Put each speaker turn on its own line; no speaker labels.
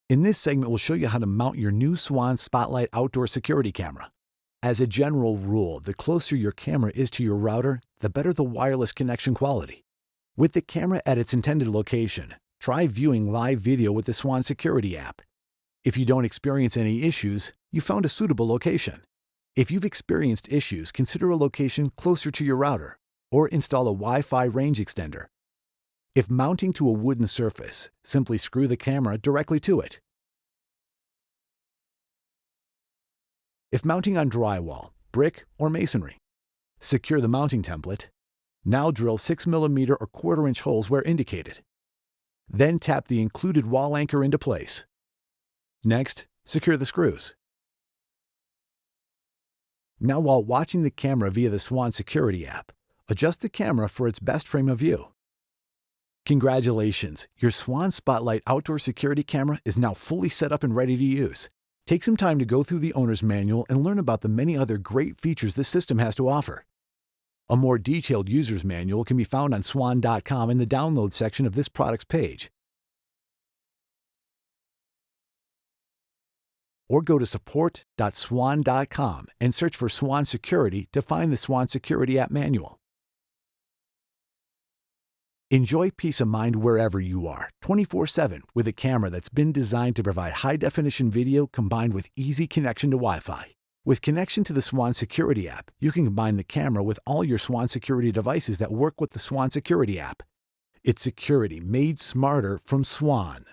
In this segment, we'll show you how to mount your new Swann Spotlight outdoor security camera. As a general rule, the closer your camera is to your router, the better the wireless connection quality. With the camera at its intended location, try viewing live video with the Swann Security App. If you don't experience any issues, you found a suitable location. If you've experienced issues, consider a location closer to your router, or install a Wi-Fi range extender. If mounting to a wooden surface, simply screw the camera directly to it. If mounting on drywall, brick, or masonry, secure the mounting template. Now drill 6mm or 1/4-inch holes where indicated. Then tap the included wall anchor into place. Next, secure the screws. Now, while watching the camera via the Swann Security app, adjust the camera for its best frame of view. Congratulations! Your Swann Spotlight outdoor security camera is now fully set up and ready to use. Take some time to go through the owner's manual and learn about the many other great features this system has to offer. A more detailed user's manual can be found on swann.com in the download section of this product's page. Or go to support.swann.com and search for Swann Security to find the Swann Security App manual. Enjoy peace of mind wherever you are, 24/7, with a camera that's been designed to provide high-definition video combined with easy connection to Wi-Fi. With connection to the Swann Security app, you can combine the camera with all your Swann Security devices that work with the Swann Security app. It's security made smarter from Swann.